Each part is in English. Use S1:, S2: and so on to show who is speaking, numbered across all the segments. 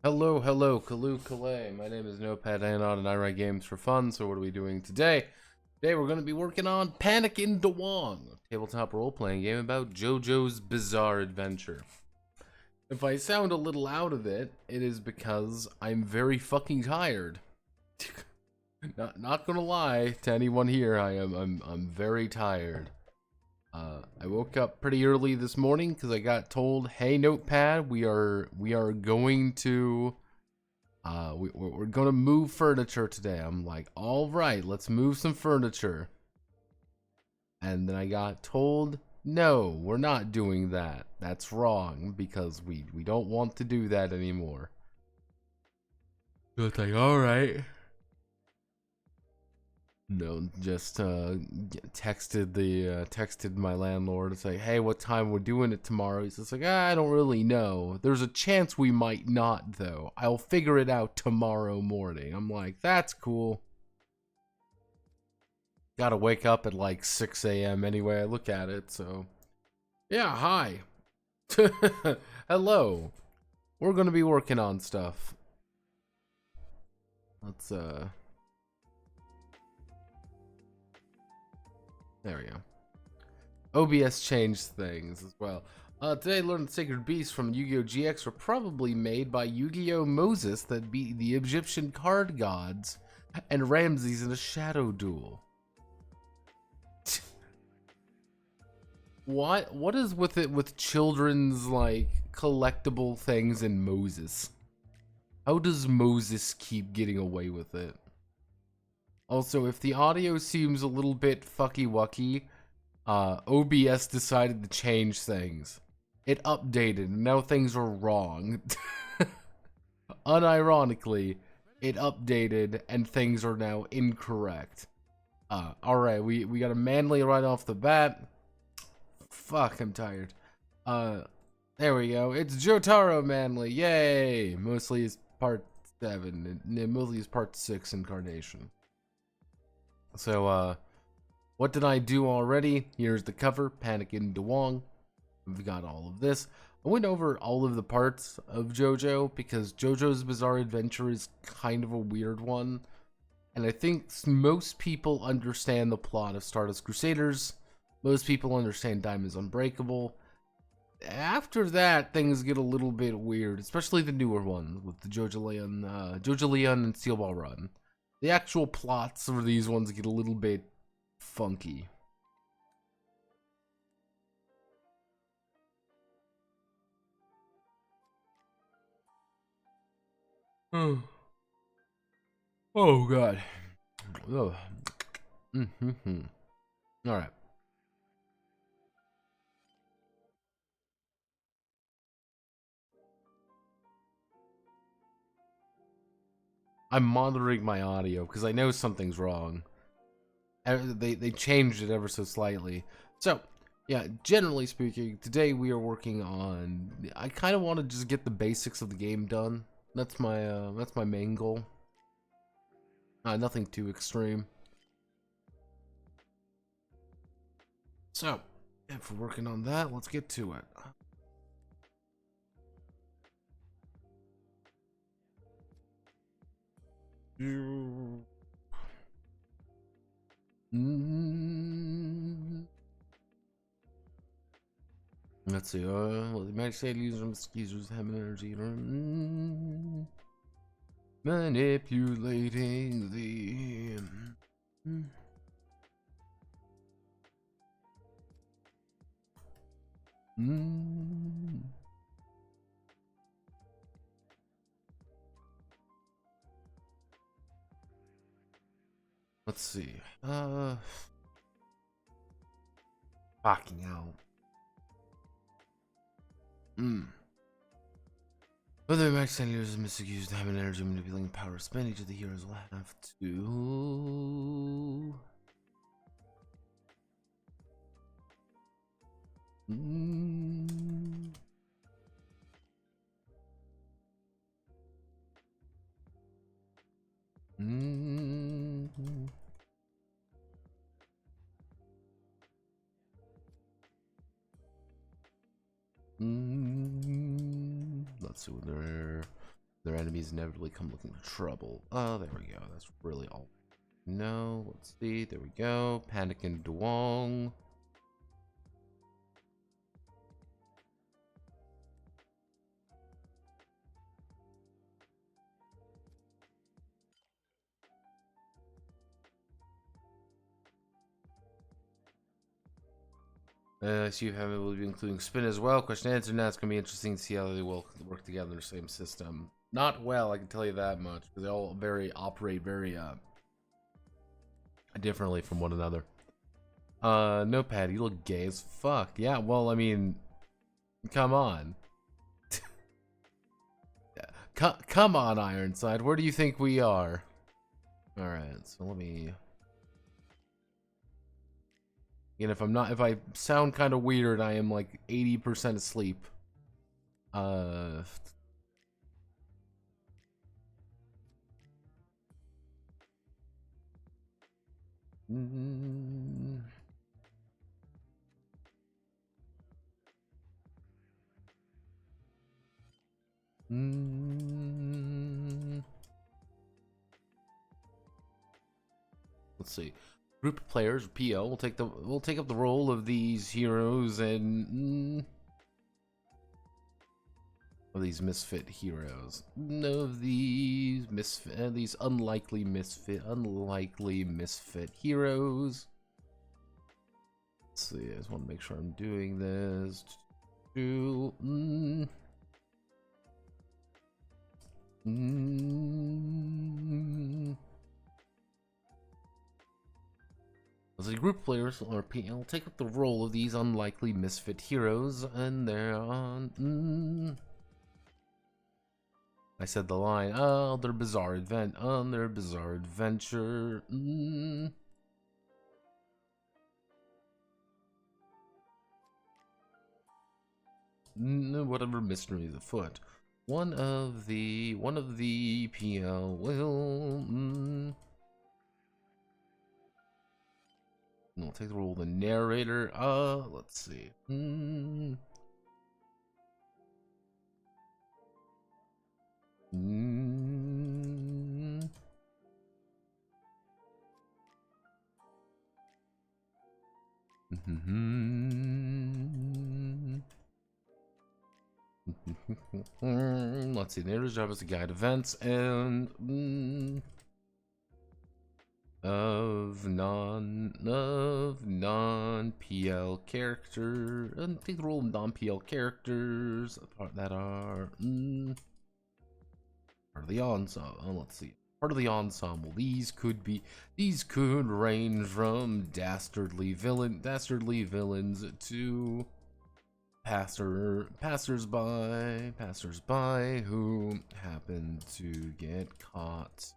S1: Hello, hello, Kalu Kalay. My name is Notepad Anon and I write games for fun, so what are we doing today? Today we're going to be working on Panic in Duwang, a tabletop role-playing game about JoJo's Bizarre Adventure. If I sound a little out of it, it is because I'm very fucking tired. Not gonna lie to anyone here, I'm very tired. I woke up pretty early this morning because I got told, "Hey, Notepad, we are going to we're gonna move furniture today." I'm like, "All right, let's move some furniture." And then I got told, "No, we're not doing that. That's wrong because we don't want to do that anymore." So it's like, "All right." No, just texted my landlord to say, "Hey, what time we're doing it tomorrow?" He's just like, "I don't really know. There's a chance we might not, though. I'll figure it out tomorrow morning." I'm like, "That's cool." Gotta wake up at like 6 a.m. anyway. I look at it, so yeah. Hi, hello. We're gonna be working on stuff. Let's There we go. OBS changed things as well. Today, I learned that Sacred Beasts from Yu-Gi-Oh! GX were probably made by Yu-Gi-Oh! Moses that beat the Egyptian card gods and Ramses in a shadow duel. What is with it with children's, like, collectible things in Moses? How does Moses keep getting away with it? Also, if the audio seems a little bit fucky-wucky, OBS decided to change things. It updated, and now things are wrong. Unironically, it updated, and things are now incorrect. Alright, we got a manly right off the bat. Fuck, I'm tired. There we go. It's Jotaro Manly, yay! Mostly is part 7, and mostly is part 6 incarnation. So, what did I do already? Here's the cover, Panic in Duwang. We've got all of this. I went over all of the parts of JoJo because JoJo's Bizarre Adventure is kind of a weird one. And I think most people understand the plot of Stardust Crusaders. Most people understand Diamond's Unbreakable. After that, things get a little bit weird, especially the newer ones with the Jojo Leon and Steel Ball Run. The actual plots for these ones get a little bit funky. Oh, oh God. Oh. Mm-hmm. All right. I'm monitoring my audio because I know something's wrong. They changed it ever so slightly. So, yeah, generally speaking, today we are working on. I kind of want to just get the basics of the game done. That's my main goal. Nothing too extreme. So, if we're working on that, let's get to it. Let's see. Well, the magic state users have an energy. Manipulating the. Let's see. Fucking hell. Whether max users is misused to have an energy manipulating power spend, each of the heroes will have to. Let's see what they're. Their enemies inevitably come looking for trouble. Oh, there we go. That's really all. No, let's see. There we go. Panic in Duwang. So you have it will be including spin as well. Question and answer. Now it's gonna be interesting to see how they will work together in the same system. Not well, I can tell you that much, because they all operate very differently from one another. No, Patty, you look gay as fuck. Yeah, well, I mean, come on. Come on, Ironside. Where do you think we are? All right, so let me. And if I sound kind of weird, I am like 80% asleep. Mm, let's see. Group of players, PO, will take up the role of these heroes and of these misfit heroes. Of these these unlikely misfit heroes. Let's see. I just want to make sure I'm doing this. As a group of players, RP will take up the role of these unlikely misfit heroes, and they're on. I said the line. Oh, their bizarre event. On their bizarre adventure. Whatever mystery is afoot. One of the PL will. We'll take the role of the narrator. Let's see. Let's see. The narrator's job is to guide events and of non PL character, and take the role of non PL characters that are part of the ensemble. Let's see, part of the ensemble. These could range from dastardly villains to passersby who happen to get caught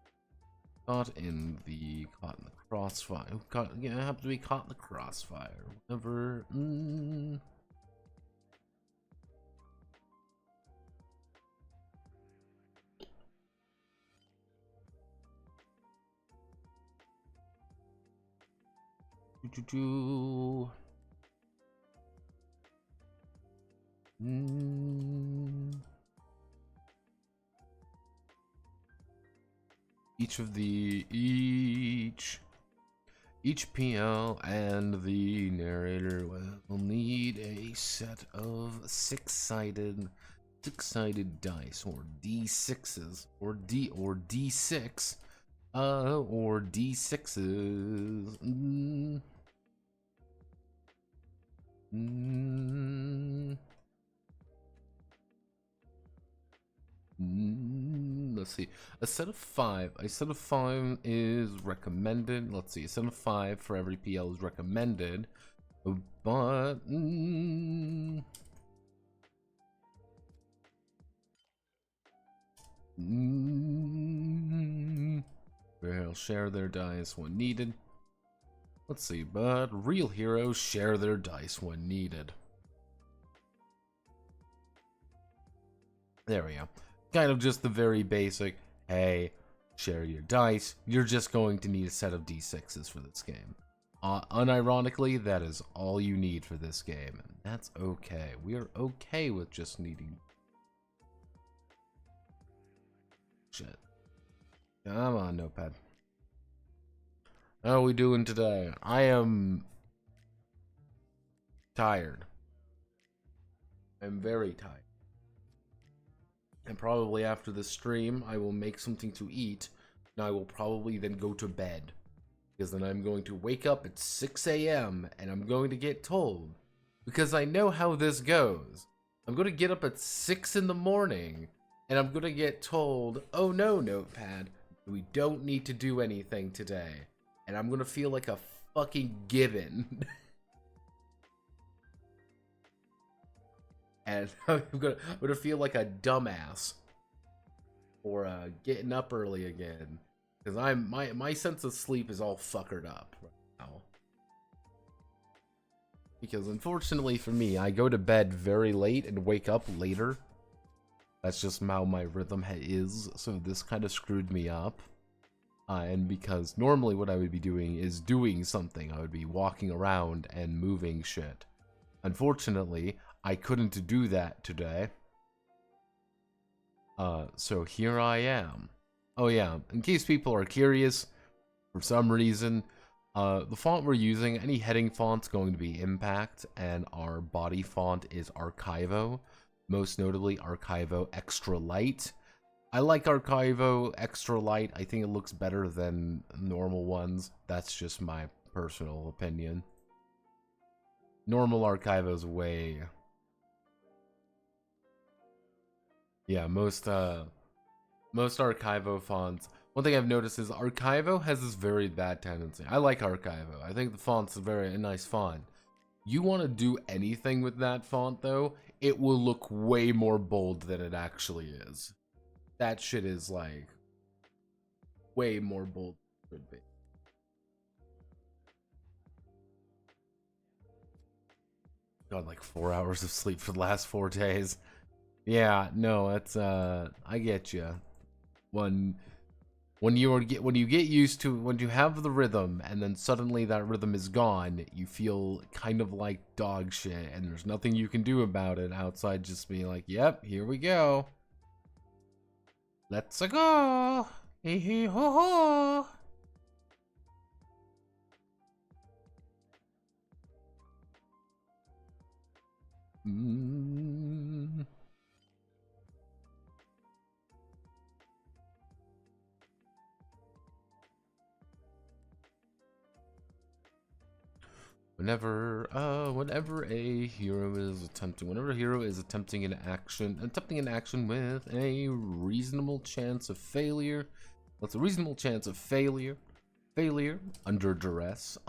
S1: in the crossfire. Have to be caught in the crossfire. Whatever. Each PL and the narrator will need a set of six-sided dice, or D6s, or D6 or D6s. Let's see. A set of five is recommended. Let's see. A set of 5 for every PL is recommended, but they'll share their dice when needed. Let's see. But real heroes share their dice when needed. There we go. Kind of just the very basic, hey, share your dice. You're just going to need a set of D6s for this game. Unironically, that is all you need for this game. And that's okay. We are okay with just needing. Shit. Come on, notepad. How are we doing today? I am tired. I'm very tired. And probably after the stream, I will make something to eat. And I will probably then go to bed. Because then I'm going to wake up at 6 a.m. and I'm going to get told. Because I know how this goes. I'm going to get up at 6 in the morning. And I'm going to get told, oh no, notepad. We don't need to do anything today. And I'm going to feel like a fucking gibbon. And I'm gonna feel like a dumbass for getting up early again, because my sense of sleep is all fuckered up right now. Because unfortunately for me, I go to bed very late and wake up later. That's just how my rhythm is. So this kind of screwed me up. And because normally what I would be doing is doing something, I would be walking around and moving shit. Unfortunately, I couldn't do that today. So here I am. Oh yeah, in case people are curious, for some reason, the font we're using, any heading font's going to be Impact, and our body font is Archivo. Most notably, Archivo Extra Light. I like Archivo Extra Light. I think it looks better than normal ones. That's just my personal opinion. Normal Archivo's way... Yeah, most Archivo fonts. One thing I've noticed is Archivo has this very bad tendency. I like Archivo. I think the font's a nice font. You want to do anything with that font, though, it will look way more bold than it actually is. That shit is, like, way more bold than it should be. Got like 4 hours of sleep for the last 4 days. Yeah, no, it's I get you. When you get used to, when you have the rhythm and then suddenly that rhythm is gone, you feel kind of like dog shit, and there's nothing you can do about it outside just being like, "Yep, here we go. Let's go. Hee hee ho ho." Whenever a hero is attempting an action with a reasonable chance of failure. What's a reasonable chance of failure? Failure under duress,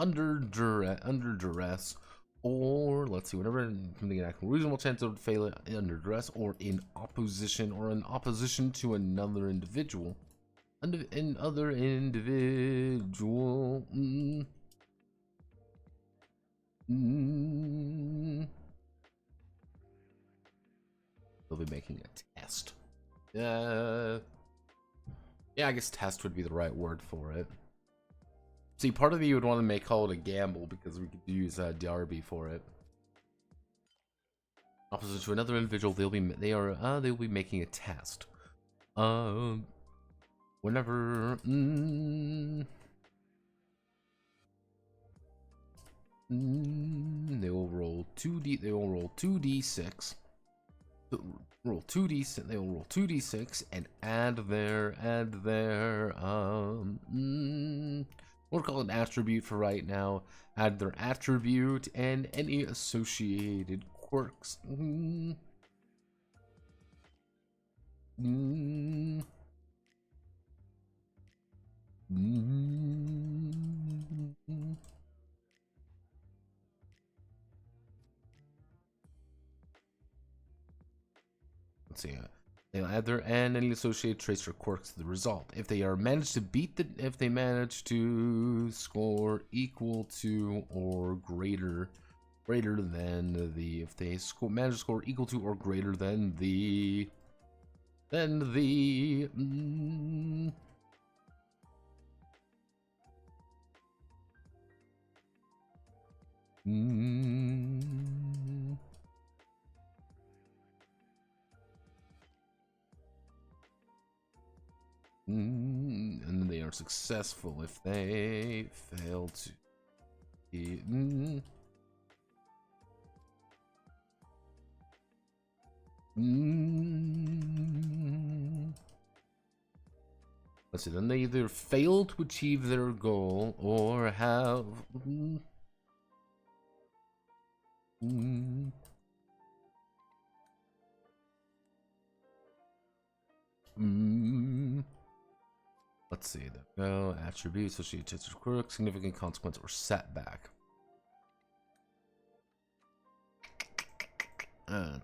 S1: or let's see, whenever attempting an action, reasonable chance of failure under duress, or in opposition to another individual, They'll be making a test. Yeah, I guess test would be the right word for it. See, part of me would want to call it a gamble because we could use Darby for it. Opposite to another individual, they'll be making a test. Whenever they will roll 2d. They will roll 2d6. Roll 2d6. They will roll 2d6 and add their we'll call it an attribute for right now. Add their attribute and any associated quirks. Let's see. They'll add their and any associated traits or quirks to the result. If they manage to score equal to or greater than the, if they manage to score equal to or greater than the, are successful if they fail to. Let's see. Then they either fail to achieve their goal or have. Let's see. No attribute associated with quirk, significant consequence, or setback.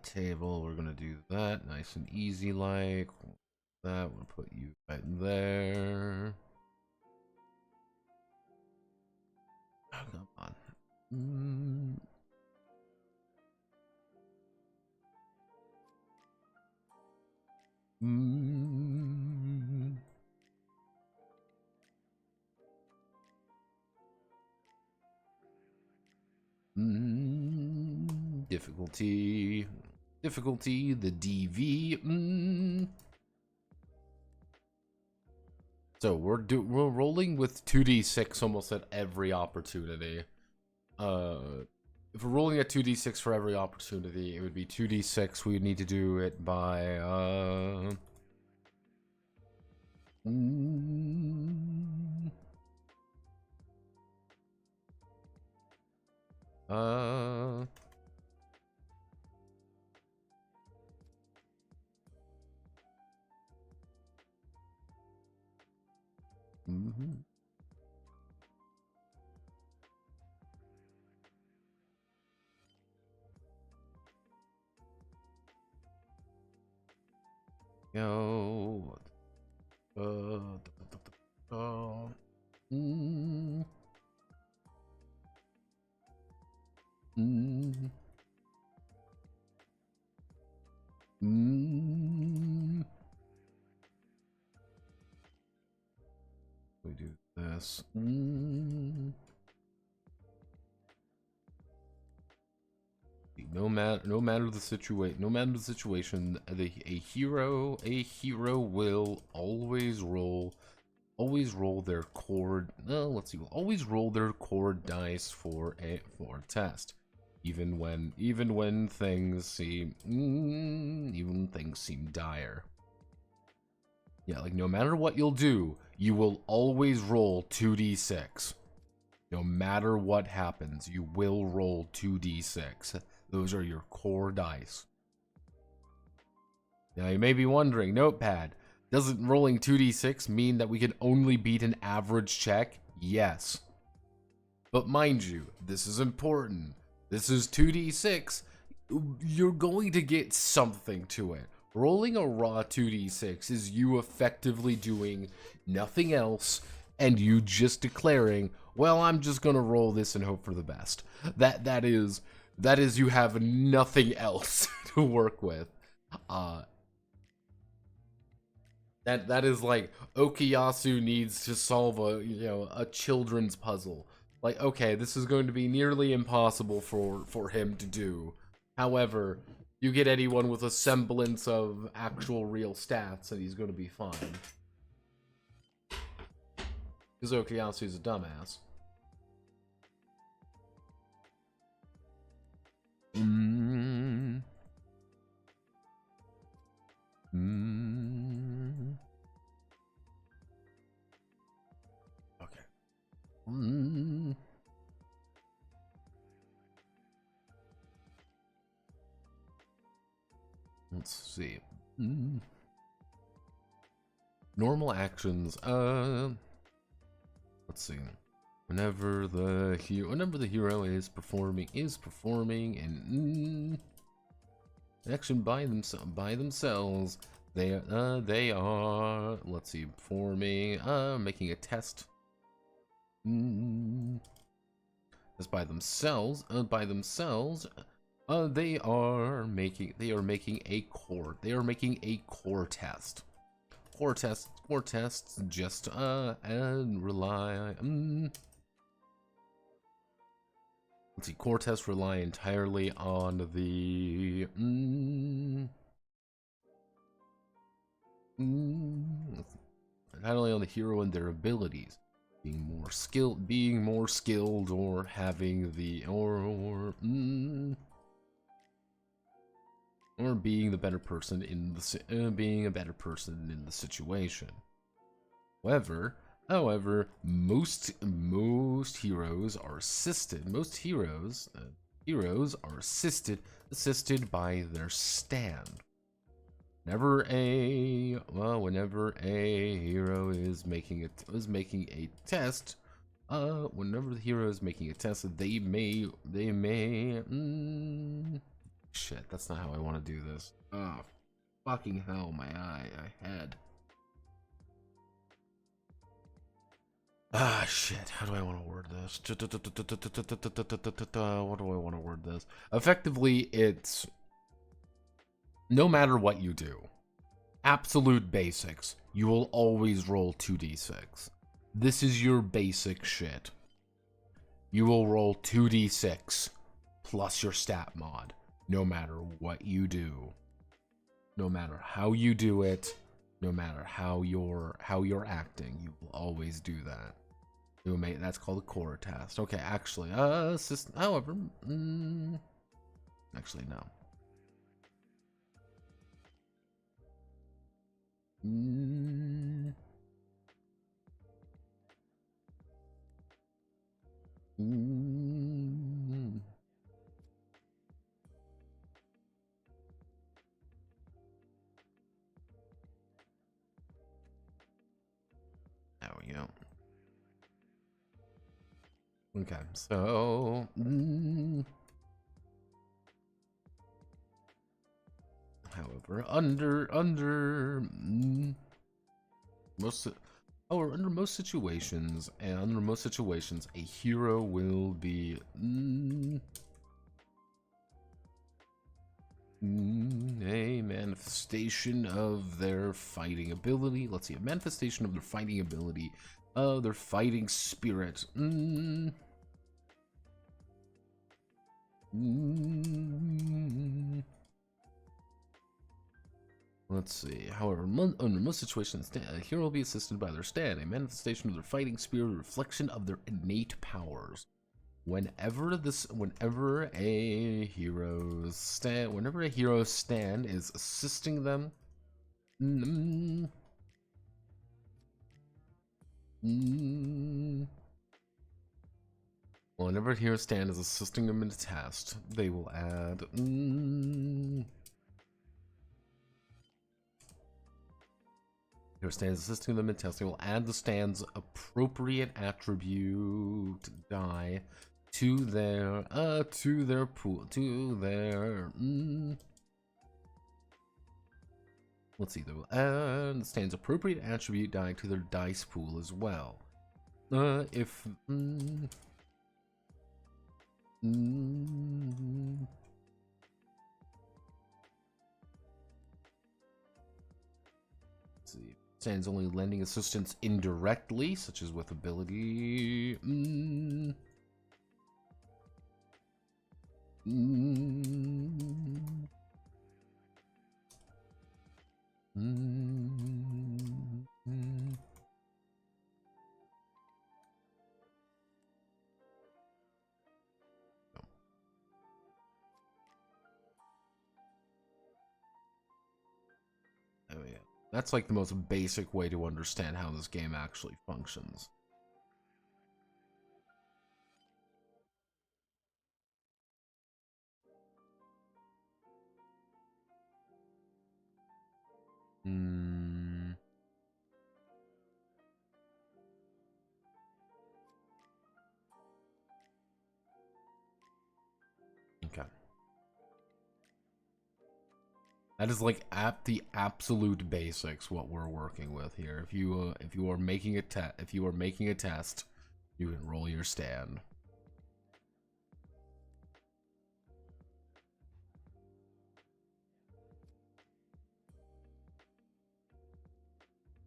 S1: Table. We're gonna do that nice and easy, like that. We'll put you right there. Oh, come on. Difficulty, the DV. So we're rolling with 2d6 almost at every opportunity. If we're rolling at 2d6 for every opportunity, it would be 2d6. We would need to do it by Yo. We do this. No matter the situation, a hero will always roll their core. Let's see. Will always roll their core dice for a test, even when things seem dire. Yeah, like no matter what you'll do, you will always roll 2d6. No matter what happens, you will roll 2d6. Those are your core dice. Now you may be wondering, Notepad, doesn't rolling 2d6 mean that we can only beat an average check? Yes. But mind you, this is important. This is 2d6. You're going to get something to it. Rolling a raw 2d6 is you effectively doing nothing else and you just declaring, well, I'm just going to roll this and hope for the best. That is you have nothing else to work with. That is like Okuyasu needs to solve a children's puzzle. Like, okay, this is going to be nearly impossible for him to do. However, you get anyone with a semblance of actual real stats and he's going to be fine. Because Okuyasu's a dumbass. Okay. Let's see. Normal actions. Let's see. Whenever the hero is performing an action by themselves, they are, let's see, performing making a test. Just by themselves, they are making a core test. Core tests just and rely. Let's see. Core tests rely entirely on the. not only on the hero and their abilities, being more skilled, or having the or being the better person in the being a better person in the situation. However, most heroes are assisted. Most heroes are assisted by their stand. Whenever a hero is making a test, whenever the hero is making a test, they may shit, that's not how I want to do this. Oh, fucking hell, my head. Ah, shit. How do I want to word this? What do I want to word this? Effectively, it's no matter what you do, absolute basics, you will always roll 2d6. This is your basic shit. You will roll 2d6 plus your stat mod, no matter what you do. No matter how you do it, no matter how you're acting, you will always do that. That's called a core test. Okay, actually, however, actually no. There we go. Okay, so however, under most situations, a hero will be a manifestation of their fighting ability. Let's see, a manifestation of their fighting ability, their fighting spirit. Let's see. However, under most situations, a hero will be assisted by their stand, a manifestation of their fighting spirit, a reflection of their innate powers. Whenever a hero's stand is assisting them, whenever a hero's stand is assisting them in a test, they will add Hero stands assisting them in testing will add the stand's appropriate attribute die to their pool let's see, they will add the stand's appropriate attribute die to their dice pool as well. If let's see. Stands only lending assistance indirectly, such as with ability. Oh yeah. That's like the most basic way to understand how this game actually functions. Okay. That is like the absolute basics what we're working with here. If you are making a test, you can roll your stand.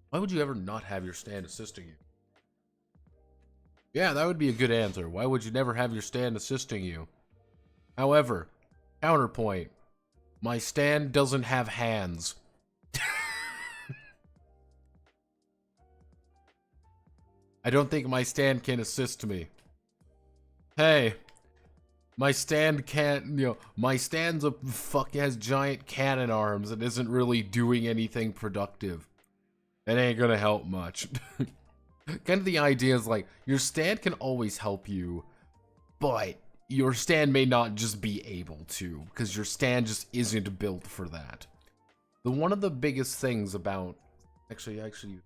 S1: Why would you ever not have your stand assisting you? Yeah, that would be a good answer. Why would you never have your stand assisting you? However, counterpoint, my stand doesn't have hands. I don't think my stand can assist me. Hey, my stand can't, my stand's has giant cannon arms and isn't really doing anything productive. It ain't gonna help much. Kind of the idea is like, your stand can always help you, but your stand may not just be able to, because your stand just isn't built for that. One of the biggest things about, actually, that stands.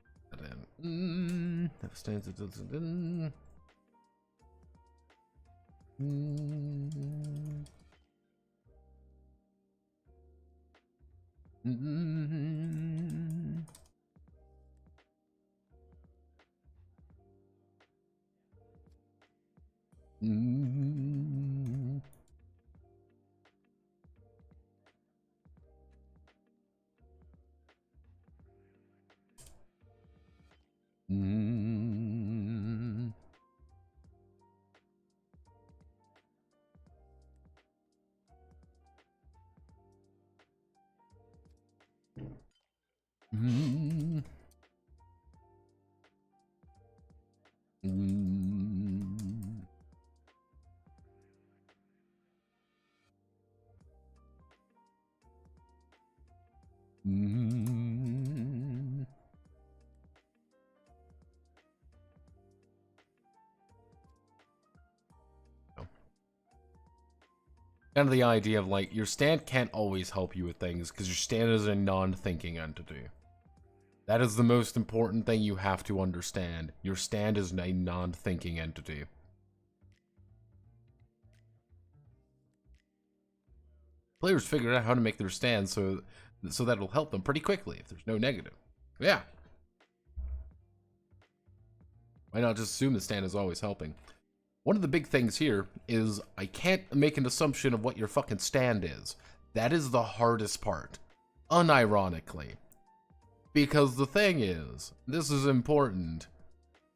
S1: Kind of the idea of like, your stand can't always help you with things because your stand is a non-thinking entity. That is the most important thing you have to understand. Your stand is a non-thinking entity. Players figure out how to make their stand so that'll help them pretty quickly if there's no negative. Yeah. Why not just assume the stand is always helping? One of the big things here is I can't make an assumption of what your fucking stand is. That is the hardest part. Unironically. Because the thing is, this is important,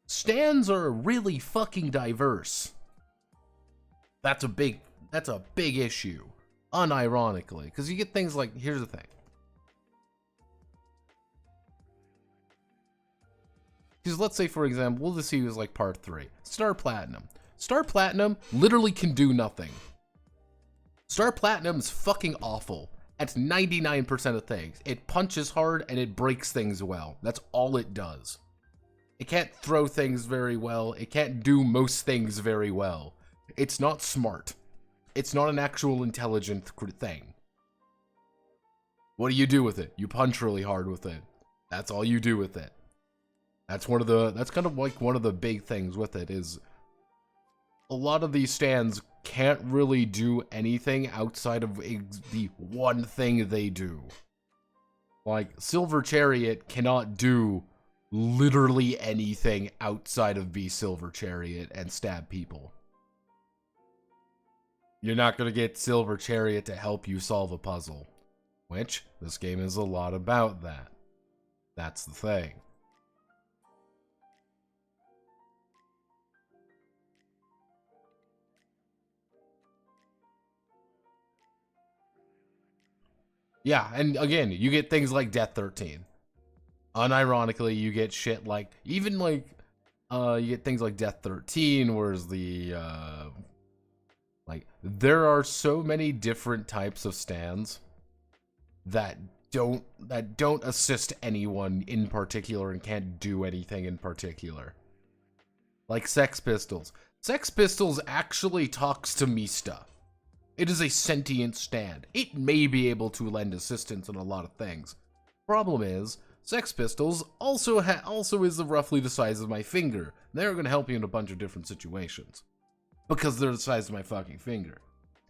S1: stands are really fucking diverse. That's a big issue. Unironically. Because you get things like, here's the thing. Because let's say, for example, we'll just see who's like part 3. Star Platinum. Star Platinum literally can do nothing. Star Platinum is fucking awful at 99% of things. It punches hard and it breaks things well. That's all it does. It can't throw things very well. It can't do most things very well. It's not smart. It's not an actual intelligent thing. What do you do with it? You punch really hard with it. That's all you do with it. That's kind of like one of the big things with it is a lot of these stands can't really do anything outside of the one thing they do. Like, Silver Chariot cannot do literally anything outside of be Silver Chariot and stab people. You're not going to get Silver Chariot to help you solve a puzzle. Which, this game is a lot about that. That's the thing. Yeah, and again, you get things like Death 13. Unironically, you get shit like, even like, you get things like Death 13, whereas like, there are so many different types of stands that don't assist anyone in particular and can't do anything in particular. Like Sex Pistols. Sex Pistols actually talks to Mista. It is a sentient stand. It may be able to lend assistance in a lot of things. Problem is, Sex Pistols also is roughly the size of my finger. They're going to help you in a bunch of different situations. Because they're the size of my fucking finger.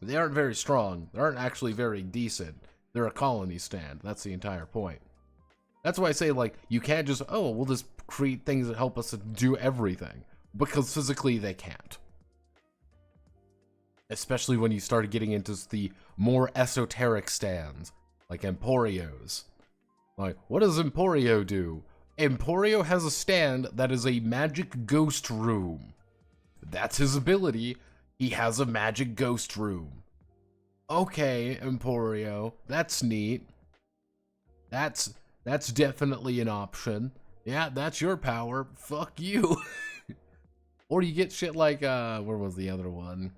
S1: They aren't very strong. They aren't actually very decent. They're a colony stand. That's the entire point. That's why I say, like, you can't just, oh, we'll just create things that help us to do everything. Because physically they can't. Especially when you start getting into the more esoteric stands, like Emporios. Like, what does Emporio do? Emporio has a stand that is a magic ghost room. That's his ability. He has a magic ghost room. Okay, Emporio, that's neat. That's definitely an option. Yeah, that's your power. Fuck you. Or you get shit like, where was the other one?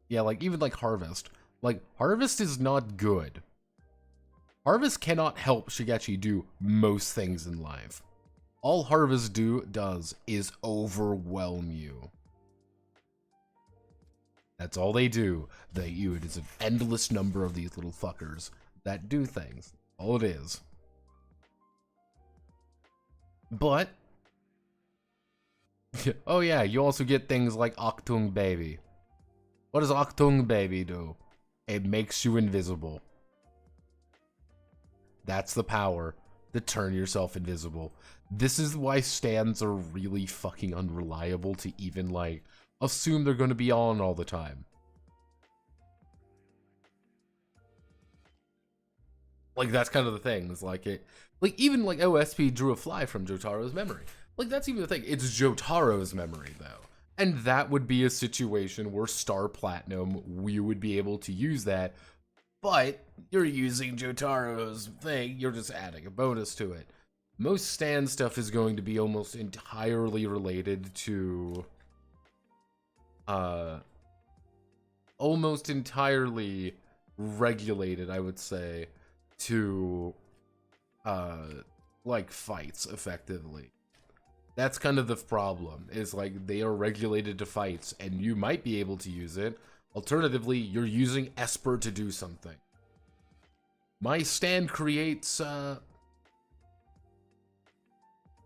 S1: Yeah, like, even like Harvest. Like, Harvest is not good. Harvest cannot help Shigechi do most things in life. All Harvest does is overwhelm you. That's all they do. It is an endless number of these little fuckers that do things. All it is. But, oh yeah, you also get things like Octung Baby. What does Octung Baby do? It makes you invisible. That's the power to turn yourself invisible. This is why stands are really fucking unreliable to even, like, assume they're going to be on all the time. Like, that's kind of the thing. It's like even like OSP drew a fly from Jotaro's memory. Like, that's even the thing. It's Jotaro's memory, though. And that would be a situation where Star Platinum, we would be able to use that. But you're using Jotaro's thing. You're just adding a bonus to it. Most stand stuff is going to be almost entirely related to... almost entirely regulated, I would say, to like fights effectively. That's kind of the problem, is like they are regulated to fights and you might be able to use it. Alternatively, you're using Esper to do something. My stand creates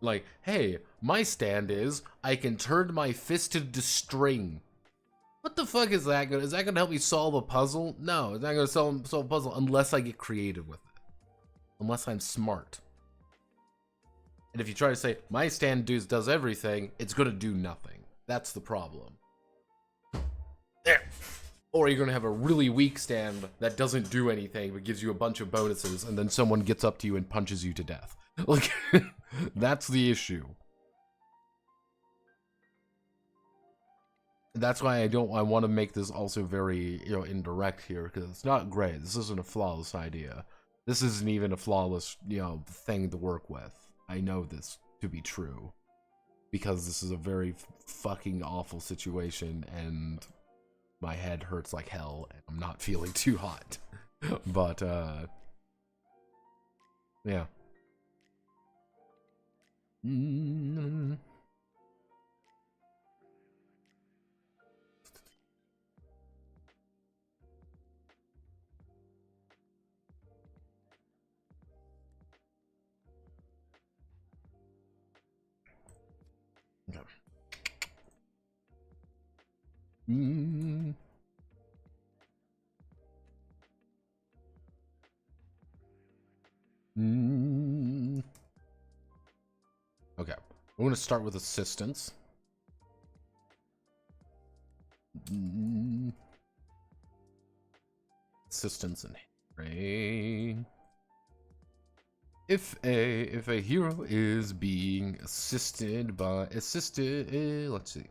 S1: like, hey, my stand is I can turn my fist into string. What the fuck is that gonna? Is that gonna help me solve a puzzle? No, it's not gonna solve a puzzle unless I get creative with it. Unless I'm smart. And if you try to say my stand does everything, it's gonna do nothing. That's the problem. There. Or you're gonna have a really weak stand that doesn't do anything but gives you a bunch of bonuses, and then someone gets up to you and punches you to death. Like, that's the issue. That's why I want to make this also very, indirect here, because it's not great. This isn't a flawless idea. This isn't even a flawless, thing to work with. I know this to be true, because this is a very fucking awful situation, and my head hurts like hell, and I'm not feeling too hot. But, yeah. Okay. Okay, I'm going to start with assistance. Assistance and rain. If a hero is being assisted by let's see.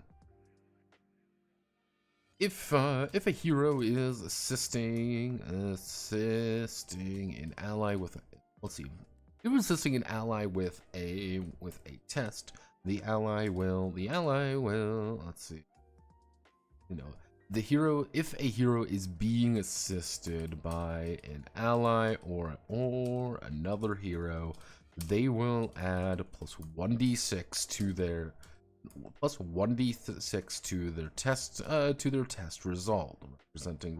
S1: If a hero is assisting an ally with let's see. If assisting an ally with a test, the ally will let's see. If a hero is being assisted by an ally or another hero, they will add plus 1d6 to their test result, representing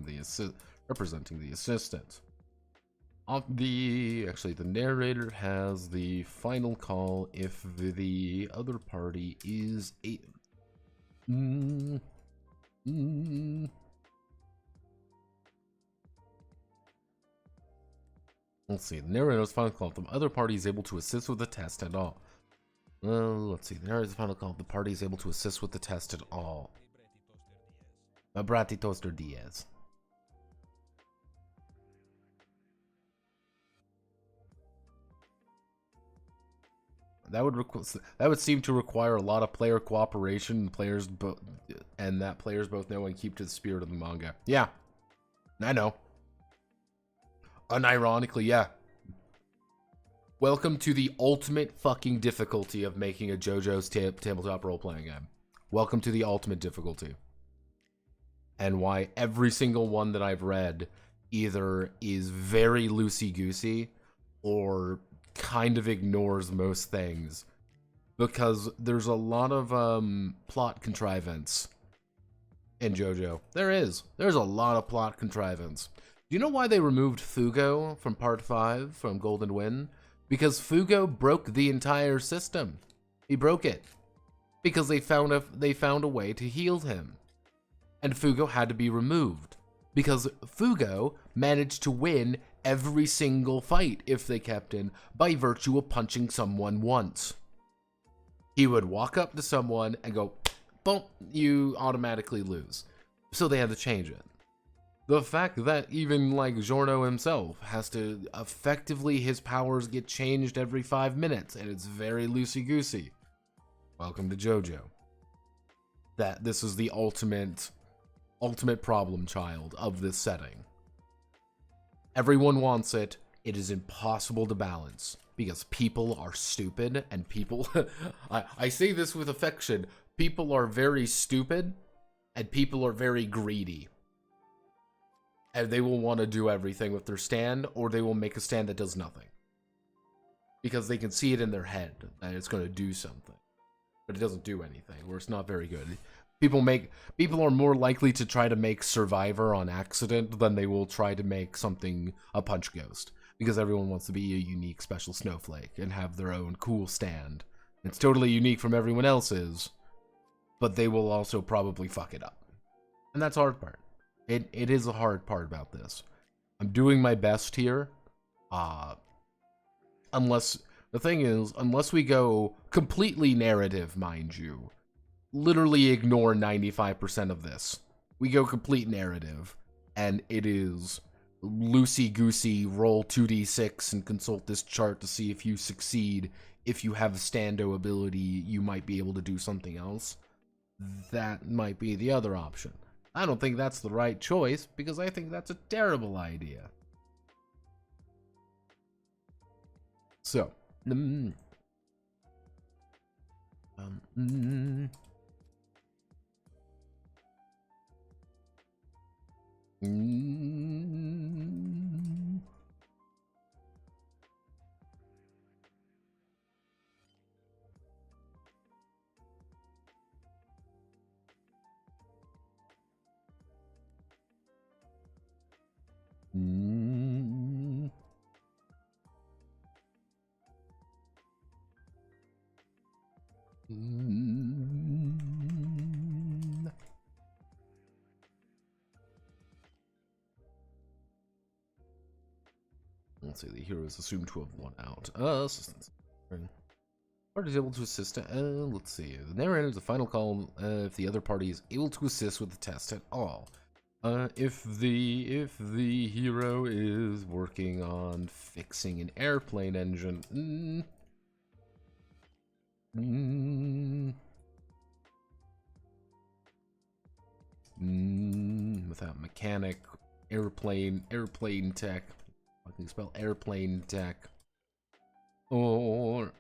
S1: the assistant. Actually, the narrator has the final call if the other party is a Let's see. The narrator's final call if the other party is able to assist with the test at all. Let's see. The narrator's final call if the party is able to assist with the test at all. Bratty Toaster Diaz. That would seem to require a lot of player cooperation, and that players both know and keep to the spirit of the manga. Yeah, I know. Unironically, yeah. Welcome to the ultimate fucking difficulty of making a JoJo's tabletop role-playing game. Welcome to the ultimate difficulty. And why every single one that I've read either is very loosey-goosey or kind of ignores most things. Because there's a lot of plot contrivance in JoJo. There's a lot of plot contrivance. Do you know why they removed Fugo from Part 5 from Golden Wind? Because Fugo broke the entire system. He broke it. Because they found a way to heal him. And Fugo had to be removed. Because Fugo managed to win every single fight, if they kept in, by virtue of punching someone once. He would walk up to someone and go, boom, you automatically lose. So they had to change it. The fact that even, like, Giorno himself has to effectively, his powers get changed every 5 minutes, and it's very loosey-goosey. Welcome to JoJo. That this is the ultimate problem child of this setting. Everyone wants it. It is impossible to balance, because people are stupid, and people... I say this with affection. People are very stupid, and people are very greedy. And they will want to do everything with their stand, or they will make a stand that does nothing. Because they can see it in their head, that it's going to do something. But it doesn't do anything, or it's not very good. People are more likely to try to make Survivor on accident than they will try to make something a Punch Ghost. Because everyone wants to be a unique special snowflake and have their own cool stand. It's totally unique from everyone else's, but they will also probably fuck it up. And that's the hard part. It is a hard part about this. I'm doing my best here. Unless we go completely narrative, mind you, literally ignore 95% of this. We go complete narrative, and it is loosey-goosey, roll 2d6 and consult this chart to see if you succeed. If you have a stando ability, you might be able to do something else. That might be the other option. I don't think that's the right choice, because I think that's a terrible idea. So, let's see, the hero is assumed to have won out. Assistance. Party is able to assist. Let's see. The narrator is the final call if the other party is able to assist with the test at all. If the hero is working on fixing an airplane engine, without mechanic, airplane tech. I can spell airplane tech. Or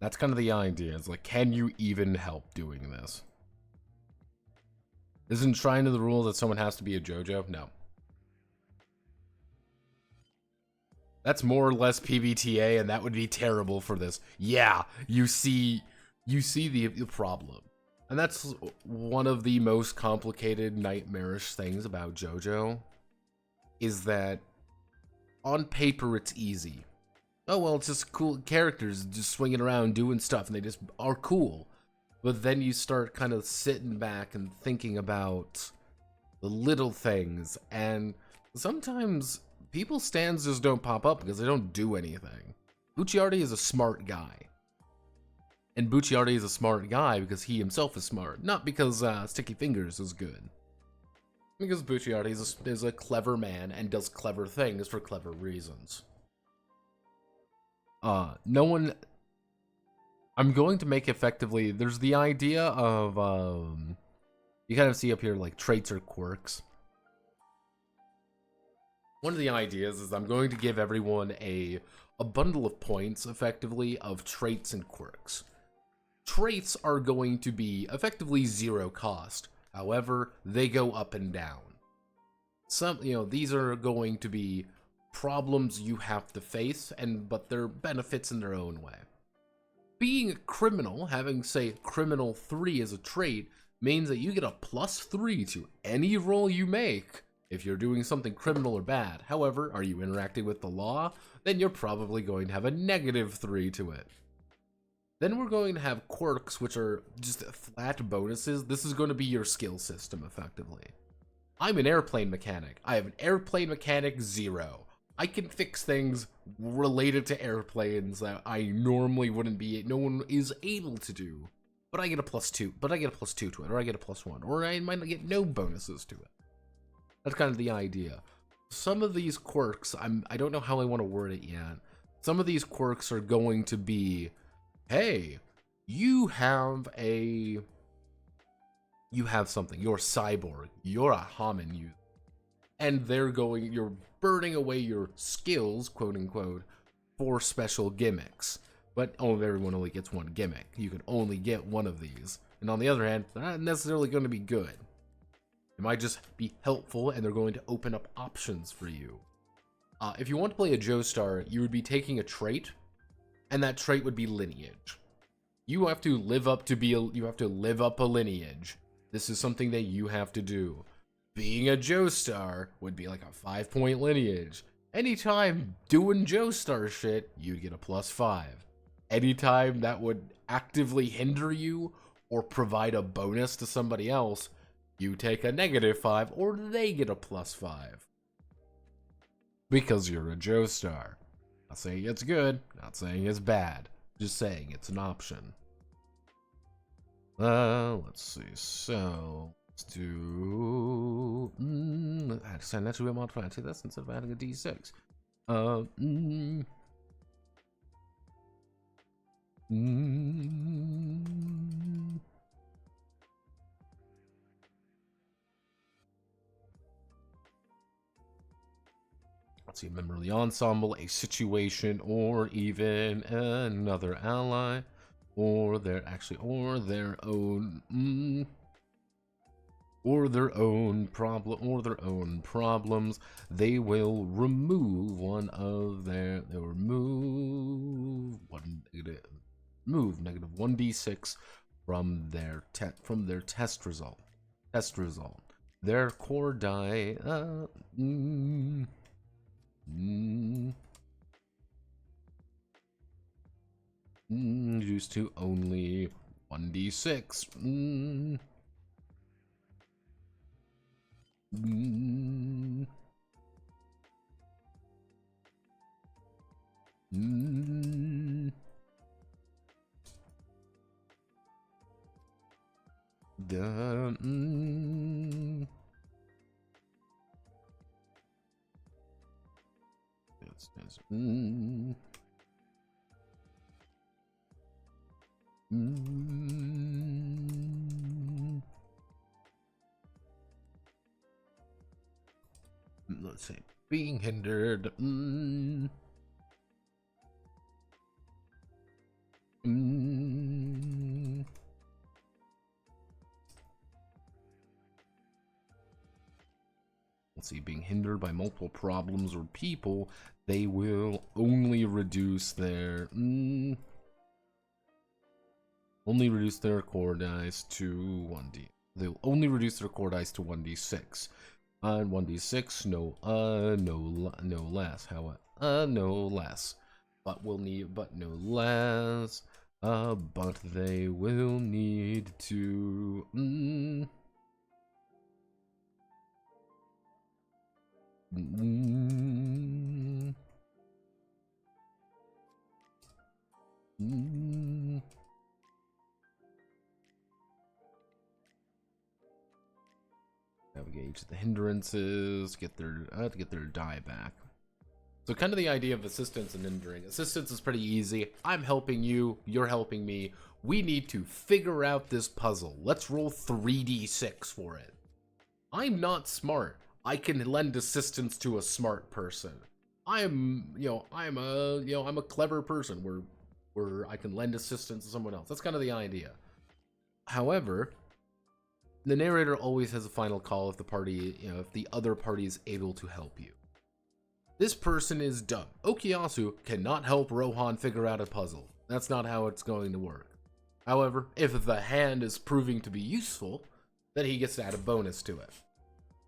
S1: that's kind of the idea. It's like, can you even help doing this? Isn't enshrined in the rule that someone has to be a JoJo? No. That's more or less PBTA, and that would be terrible for this. Yeah, you see the problem. And that's one of the most complicated, nightmarish things about JoJo, is that on paper it's easy. oh well, it's just cool characters just swinging around doing stuff, and they just are cool. But then you start kind of sitting back and thinking about the little things, and sometimes people's stands just don't pop up because they don't do anything. Bucciardi is a smart guy. And Bucciardi is a smart guy because he himself is smart, not because Sticky Fingers is good. Because Bucciardi is a clever man and does clever things for clever reasons. No one... I'm going to make effectively... There's the idea of... you kind of see up here, like, traits or quirks. One of the ideas is I'm going to give everyone a bundle of points, effectively, of traits and quirks. Traits are going to be effectively 0 cost. However, they go up and down. These are going to be problems you have to face, but they're benefits in their own way. Being a criminal, having, say, criminal 3 as a trait, means that you get a +3 to any roll you make if you're doing something criminal or bad. However, are you interacting with the law? Then you're probably going to have a -3 to it. Then we're going to have quirks, which are just flat bonuses. This is going to be your skill system, effectively. I'm an airplane mechanic. I have an airplane mechanic 0. I can fix things related to airplanes that I normally wouldn't be, no one is able to do. But I get a +2, but I get a +2 to it, or I get a +1, or I might not get no bonuses to it. That's kind of the idea. Some of these quirks, I don't know how I want to word it yet. Some of these quirks are going to be, hey, you have something, you're cyborg, you're a Haman user, and you're burning away your skills, quote unquote, for special gimmicks. But everyone only gets one gimmick. You can only get one of these. And on the other hand, they're not necessarily going to be good. It might just be helpful, and they're going to open up options for you. If you want to play a Joestar, you would be taking a trait, and that trait would be lineage. You have to live up a lineage. This is something that you have to do. Being a Joestar would be like a 5-point lineage. Anytime doing Joestar shit, you'd get a +5. Anytime that would actively hinder you or provide a bonus to somebody else, you take a -5 or they get a +5. Because you're a Joestar. Not saying it's good, not saying it's bad, just saying it's an option. Let's see, so let's do I decided not to be a modifier to this instead of adding a d6. Let's see, a member of the ensemble, a situation, or even another ally, or their own problems. They will remove -1d6 from their test result. Their core die reduced to only 1d6. Let's see, being hindered. Let's see, being hindered by multiple problems or people, they will only reduce their core dice to 1d. They'll only reduce their core dice to 1d6. And 1d6, no less. but no less. But they will need to. Navigate the hindrances, get their to get their die back. So kind of the idea of assistance and hindering. Assistance is pretty easy. I'm helping you, you're helping me. We need to figure out this puzzle. Let's roll 3d6 for it. I'm not smart. I can lend assistance to a smart person. I'm a clever person where I can lend assistance to someone else. That's kind of the idea. However, the narrator always has a final call if the party, if the other party is able to help you. This person is dumb. Okuyasu cannot help Rohan figure out a puzzle. That's not how it's going to work. However, if the hand is proving to be useful, then he gets to add a bonus to it.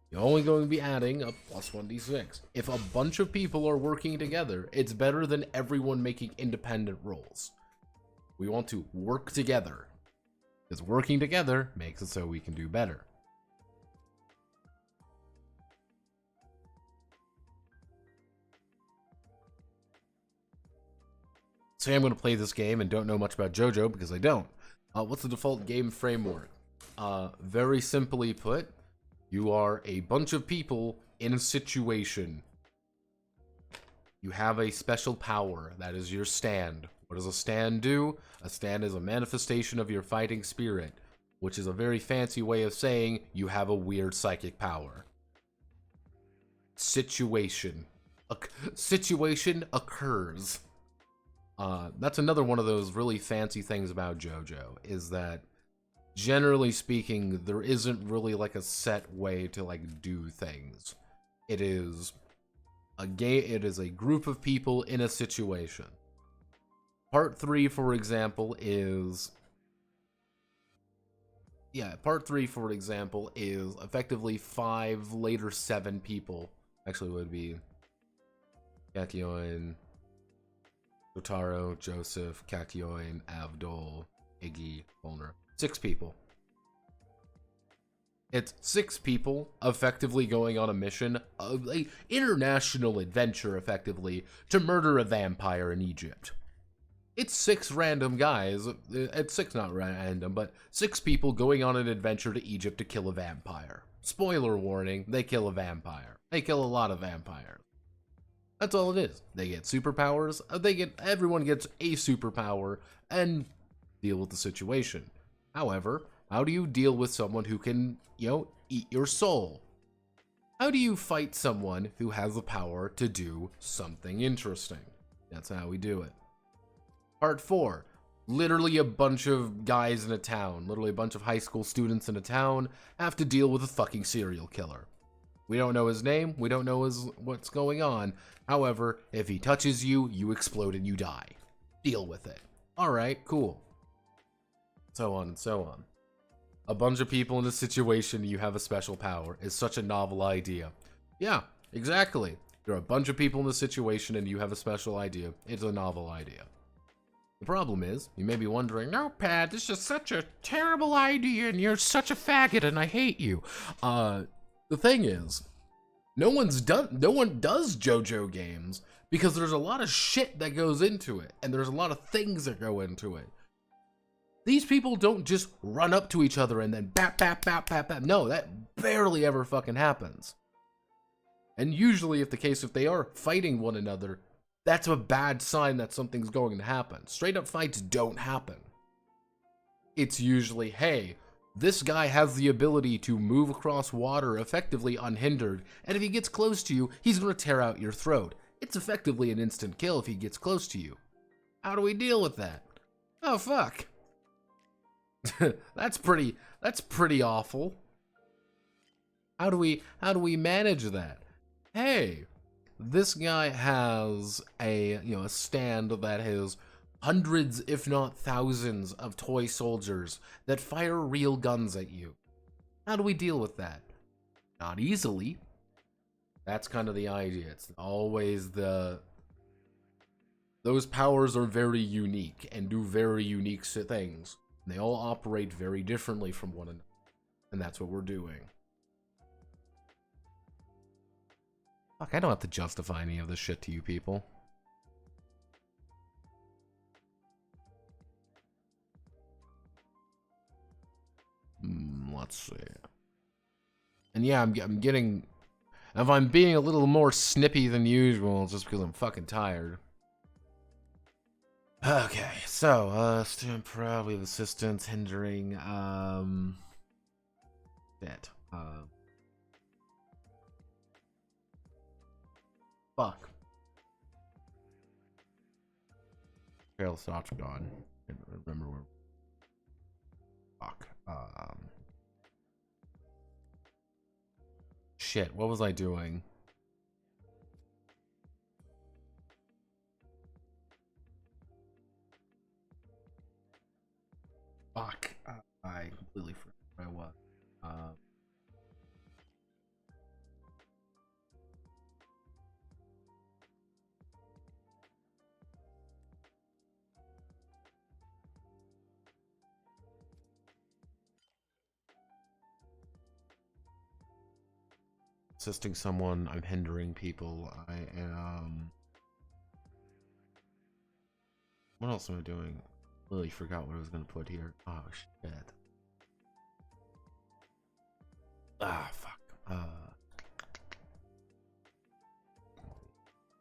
S1: You're only going to be adding a plus 1d6. If a bunch of people are working together, it's better than everyone making independent rolls. We want to work together, because working together makes it so we can do better. Say I'm going to play this game and don't know much about JoJo because I don't. What's the default game framework? Very simply put, you are a bunch of people in a situation. You have a special power. That is your stand. What does a stand do? A stand is a manifestation of your fighting spirit, which is a very fancy way of saying you have a weird psychic power. Situation. Situation occurs. That's another one of those really fancy things about JoJo, is that generally speaking, there isn't really like a set way to like do things. It is a group of people in a situation. Part 3, for example, is effectively 5, later 7 people. Actually, it would be Kakyoin, Jotaro, Joseph, Kakyoin, Avdol, Iggy, Volner. 6 people. It's 6 people effectively going on a mission, an international adventure, effectively, to murder a vampire in Egypt. It's 6 random guys. It's 6 not random, but 6 people going on an adventure to Egypt to kill a vampire. Spoiler warning, they kill a vampire. They kill a lot of vampires. That's all it is. They get superpowers. Everyone gets a superpower and deal with the situation. However, how do you deal with someone who can, eat your soul? How do you fight someone who has the power to do something interesting? That's how we do it. Part 4. Literally a bunch of guys in a town, literally a bunch of high school students in a town, have to deal with a fucking serial killer. We don't know his name, we don't know what's going on. However, if he touches you, you explode and you die. Deal with it. Alright, cool. So on and so on. A bunch of people in a situation, you have a special power, is such a novel idea. Yeah, exactly. There are a bunch of people in a situation and you have a special idea. It's a novel idea. The problem is, you may be wondering, no, Pat, this is such a terrible idea and you're such a faggot and I hate you. The thing is, no one does JoJo games because there's a lot of shit that goes into it and there's a lot of things that go into it. These people don't just run up to each other and then bap, bap, bap, bap, bap. No, that barely ever fucking happens. And usually, if they are fighting one another, that's a bad sign that something's going to happen. Straight up fights don't happen. It's usually, hey, this guy has the ability to move across water effectively unhindered, and if he gets close to you, he's going to tear out your throat. It's effectively an instant kill if he gets close to you. How do we deal with that? Oh, fuck. That's pretty awful. How do we manage that? Hey, this guy has a stand that has hundreds, if not thousands, of toy soldiers that fire real guns at you. How do we deal with that? Not easily. That's kind of the idea. It's always the Those powers are very unique and do very unique things. They all operate very differently from one another. And that's what we're doing. Fuck, I don't have to justify any of this shit to you people. Let's see. And yeah, I'm getting... If I'm being a little more snippy than usual, it's just because I'm fucking tired. Okay, so, student probably have assistance hindering, that, fuck. Trail stopped gone. I don't remember where. Fuck. Shit, what was I doing? Fuck. I completely forgot where I was. Assisting someone, I'm hindering people, I am... What else am I doing? Literally forgot what I was gonna put here. Oh shit. Ah, fuck.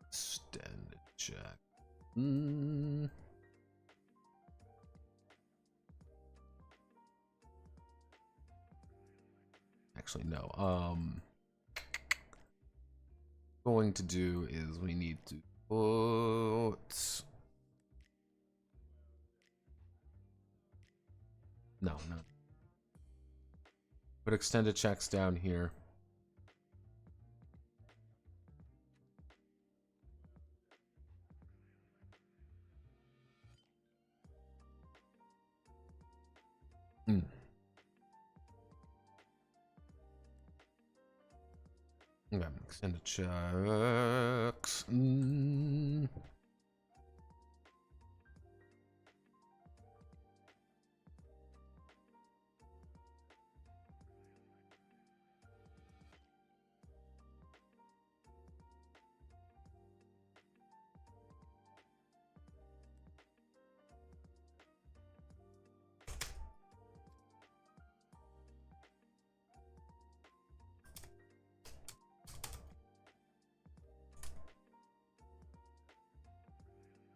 S1: Extended check. Actually, no. Going to do is we need to put... No. Put extended checks down here. Okay, extended checks.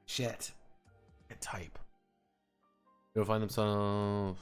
S1: Shit. I can type. Go find themselves.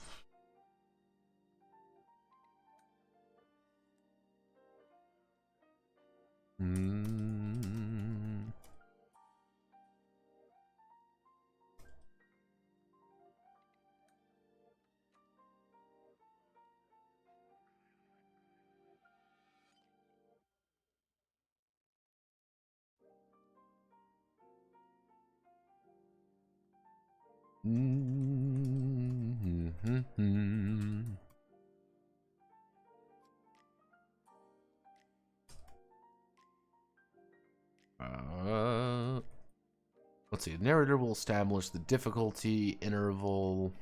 S1: Let's see. The narrator will establish the difficulty interval.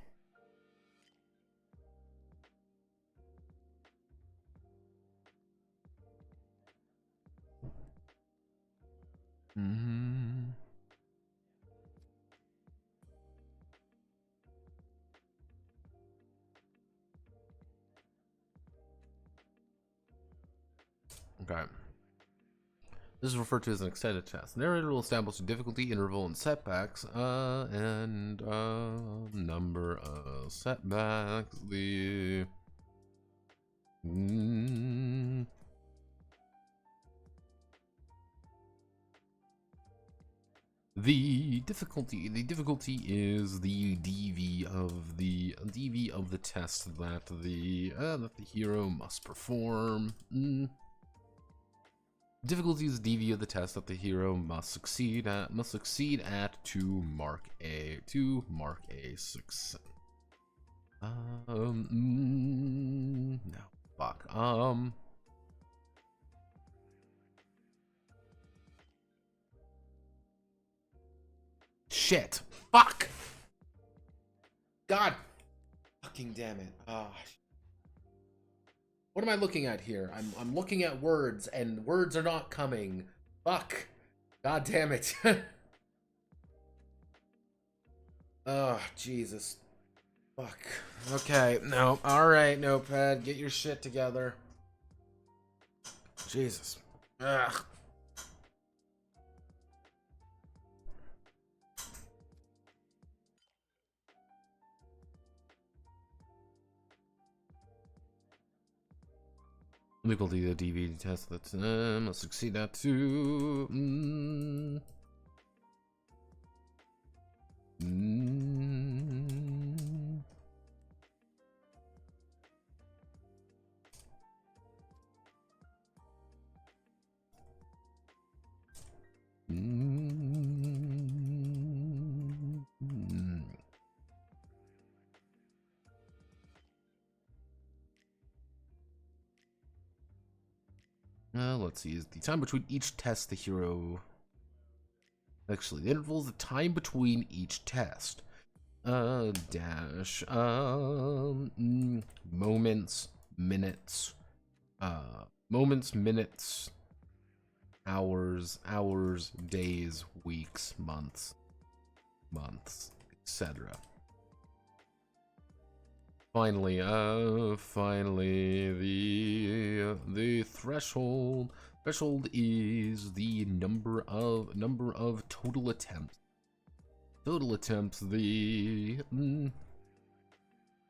S1: Okay. This is referred to as an extended test. The narrator will establish a difficulty interval and setbacks, and number of setbacks. The difficulty is the DV of the test that the hero must perform. Difficulty is DV of the test that the hero must succeed at to mark a success. No, fuck. Shit. Fuck. God. Fucking damn it. What am I looking at here? I'm looking at words, and words are not coming. Fuck. God damn it. Oh, Jesus. Fuck. Okay, no. Alright, Notepad. Get your shit together. Jesus. Ugh. Difficulty the DVD test that must succeed at 2. Let's see. Is the time between each test the hero? Actually, the interval is the time between each test. Dash. Moments, minutes. Moments, minutes, hours, days, weeks, months, etc. Finally, the threshold is the number of total attempts.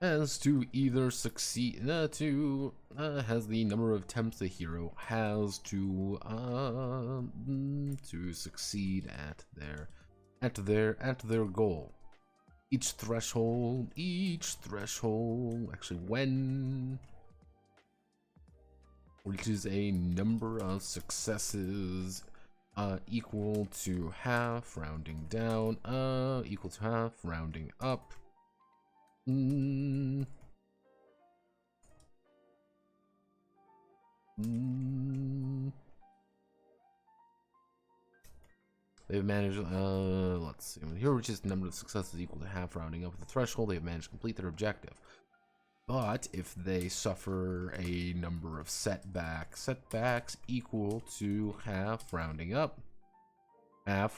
S1: Has to either succeed has the number of attempts the hero has to succeed at their goal. Each threshold, actually, when reaches a number of successes equal to half, rounding down, equal to half, rounding up. They've managed, let's see, when here reaches the number of successes equal to half, rounding up the threshold, they've managed to complete their objective. But if they suffer a number of setbacks equal to half, rounding up, they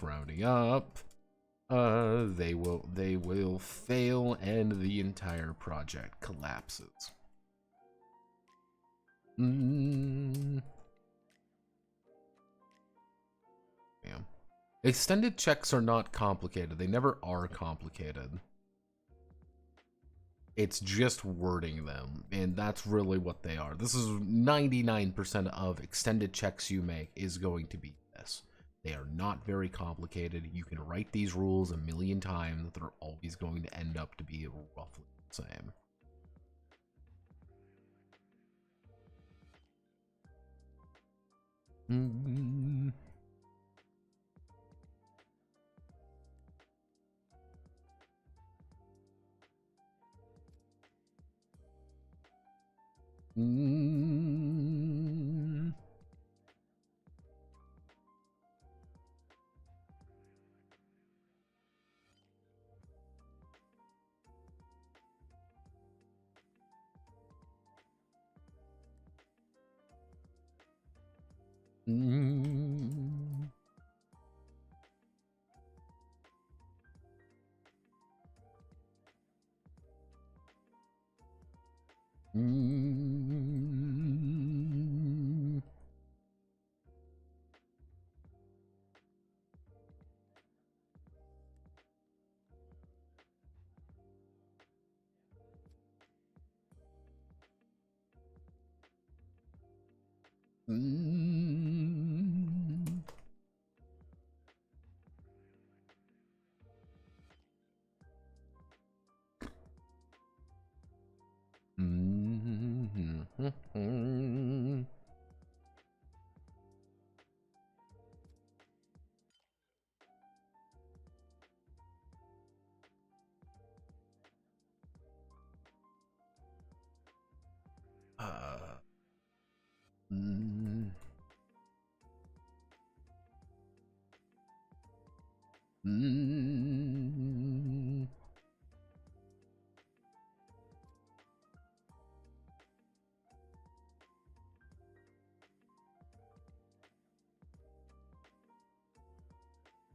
S1: will fail and the entire project collapses. Damn. Extended checks are not complicated. They never are complicated. It's just wording them, and that's really what they are. This is 99% of extended checks you make is going to be this. They are not very complicated. You can write these rules a million times. They're always going to end up to be roughly the same.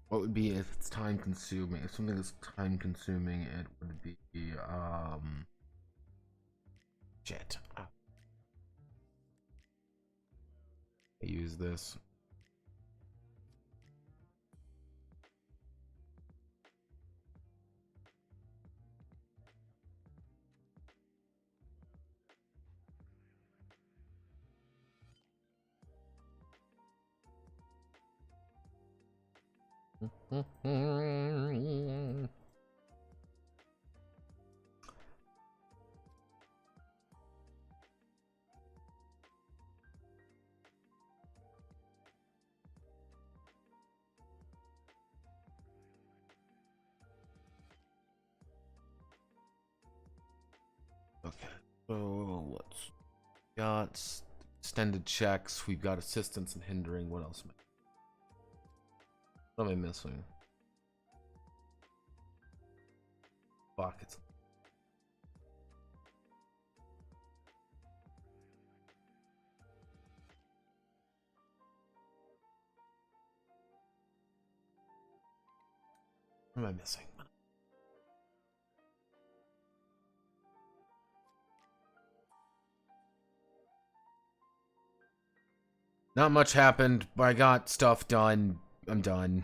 S1: What would be if it's time consuming? If something is time consuming, it would be shit. I use this. Okay, so let's got extended checks. We've got assistance and hindering. What else? What am I missing? Fuck, it's what am I missing? Not much happened, but I got stuff done. I'm done.